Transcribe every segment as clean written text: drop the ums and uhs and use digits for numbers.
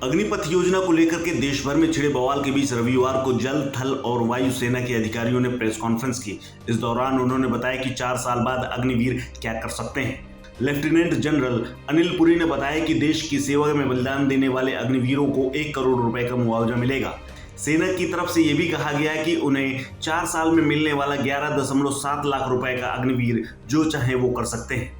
अग्निपथ योजना को लेकर के देश भर में छिड़े बवाल के बीच रविवार को जल, थल और वायु सेना के अधिकारियों ने प्रेस कॉन्फ्रेंस की। इस दौरान उन्होंने बताया कि 4 साल बाद अग्निवीर क्या कर सकते हैं। लेफ्टिनेंट जनरल अनिल पुरी ने बताया कि देश की सेवा में बलिदान देने वाले अग्निवीरों को 1 करोड़ रुपए का मुआवजा मिलेगा। सेना की तरफ से यह भी कहा गया है कि उन्हें 4 साल में मिलने वाला 11.7 लाख रुपए का अग्निवीर जो चाहे वो कर सकते हैं।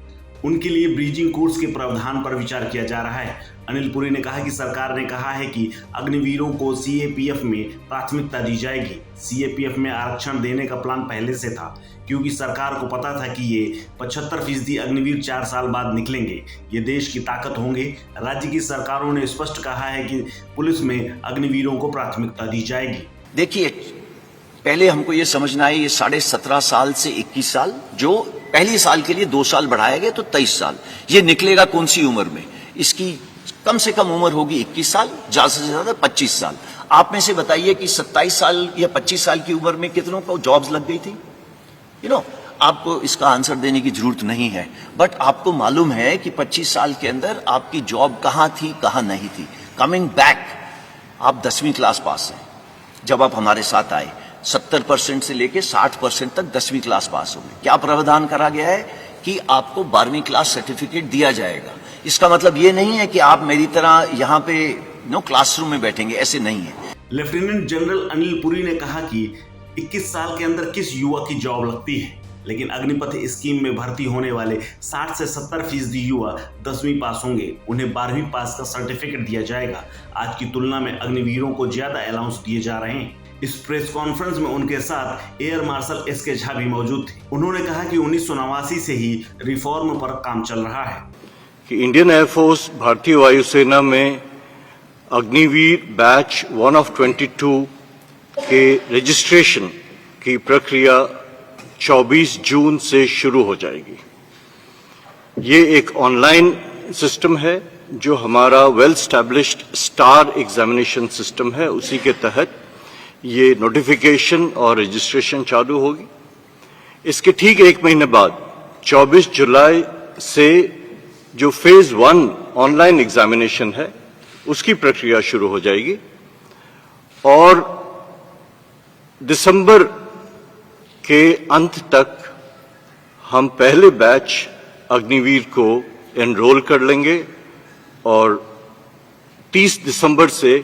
उनके लिए ब्रीजिंग कोर्स के प्रावधान पर विचार किया जा रहा है। अनिल पुरी ने कहा कि सरकार ने कहा है कि अग्निवीरों को सीएपीएफ में प्राथमिकता दी जाएगी। सीएपीएफ में आरक्षण देने का प्लान पहले से था, क्योंकि सरकार को पता था कि ये 75% अग्निवीर 4 साल बाद निकलेंगे। ये देश की ताकत होंगे। राज्य की सरकारों ने स्पष्ट कहा है कि पुलिस में अग्निवीरों को प्राथमिकता दी जाएगी। देखिए, पहले हमको ये समझना है, ये 17.5 साल से 21 साल, जो पहली साल के लिए 2 साल बढ़ाया गया तो 23 साल। ये निकलेगा कौन सी उम्र में? इसकी कम से कम उम्र होगी 21 साल, ज्यादा से ज्यादा 25 साल। आप में से बताइए कि 27 साल या 25 साल की उम्र में कितनों को जॉब्स लग गई थी? आपको इसका आंसर देने की जरूरत नहीं है, बट आपको मालूम है कि 25 साल के अंदर आपकी जॉब कहां थी, कहां नहीं थी। कमिंग बैक, आप 10वीं क्लास पास हैं जब आप हमारे साथ आए। 70% से लेके 60% तक 10वीं क्लास पास हो गए। क्या प्रावधान करा गया है कि आपको 12वीं क्लास सर्टिफिकेट दिया जाएगा। इसका मतलब ये नहीं है कि आप मेरी तरह यहाँ पे क्लासरूम में बैठेंगे, ऐसे नहीं है। लेफ्टिनेंट जनरल अनिल पुरी ने कहा कि 21 साल के अंदर किस युवा की जॉब लगती है, लेकिन अग्निपथ स्कीम में भर्ती होने वाले 60 से 70% युवा 10वीं पास होंगे। उन्हें 12वीं पास का सर्टिफिकेट दिया जाएगा। आज की तुलना में अग्निवीरों को ज्यादा अलाउंस दिए जा रहे हैं। इस प्रेस कॉन्फ्रेंस में उनके साथ एयर मार्शल एसके झा भी मौजूद थे। उन्होंने कहा कि 1989 से ही रिफॉर्म पर काम चल रहा है कि इंडियन एयरफोर्स भारतीय वायुसेना में अग्निवीर बैच 1 of 22 के रजिस्ट्रेशन की प्रक्रिया 24 जून से शुरू हो जाएगी। ये एक ऑनलाइन सिस्टम है जो हमारा well established star examination system है। उसी के तहत ये नोटिफिकेशन और रजिस्ट्रेशन चालू होगी। इसके ठीक 1 महीने बाद 24 जुलाई से जो फेज 1 ऑनलाइन एग्जामिनेशन है उसकी प्रक्रिया शुरू हो जाएगी और दिसंबर के अंत तक हम पहले बैच अग्निवीर को एनरोल कर लेंगे और 30 दिसंबर से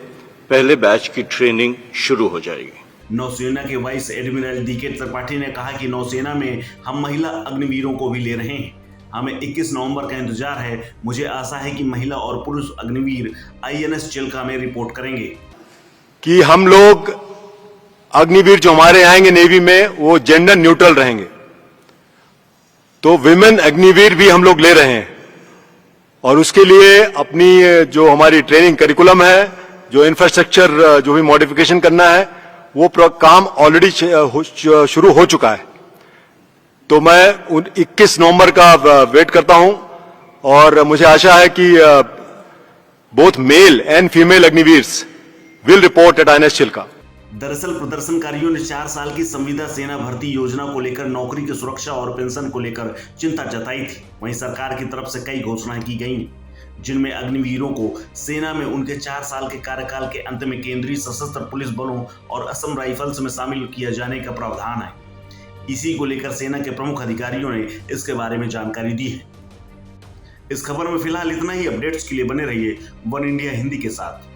पहले बैच की ट्रेनिंग शुरू हो जाएगी। नौसेना के वाइस एडमिरल डीके त्रिपाठी ने कहा कि नौसेना में हम महिला अग्निवीरों को भी ले रहे हैं। हमें 21 नवंबर का इंतजार है। मुझे आशा है कि महिला और पुरुष अग्निवीर आईएनएस चिल्का में रिपोर्ट करेंगे कि हम लोग अग्निवीर जो हमारे आएंगे नेवी में वो जेंडर न्यूट्रल रहेंगे। तो विमेन अग्निवीर भी हम लोग ले रहे हैं और उसके लिए अपनी जो हमारी ट्रेनिंग करिकुलम है, जो इंफ्रास्ट्रक्चर जो भी मॉडिफिकेशन करना है, वो काम ऑलरेडी शुरू हो चुका है। तो मैं 21 नवंबर का वेट करता हूं और मुझे आशा है कि both male and female Agniveers will report at INS Chilka. दरअसल प्रदर्शनकारियों ने 4 साल की संविदा सेना भर्ती योजना को लेकर नौकरी की सुरक्षा और पेंशन को लेकर चिंता जताई थी। वहीं सरकार की तरफ से कई घोषणाएं की गई, जिनमें अग्निवीरों को सेना में उनके 4 साल के कार्यकाल के अंत में केंद्रीय सशस्त्र पुलिस बलों और असम राइफल्स में शामिल किया जाने का प्रावधान है। इसी को लेकर सेना के प्रमुख अधिकारियों ने इसके बारे में जानकारी दी है। इस खबर में फिलहाल इतना ही। अपडेट्स के लिए बने रहिए वन इंडिया हिंदी के साथ।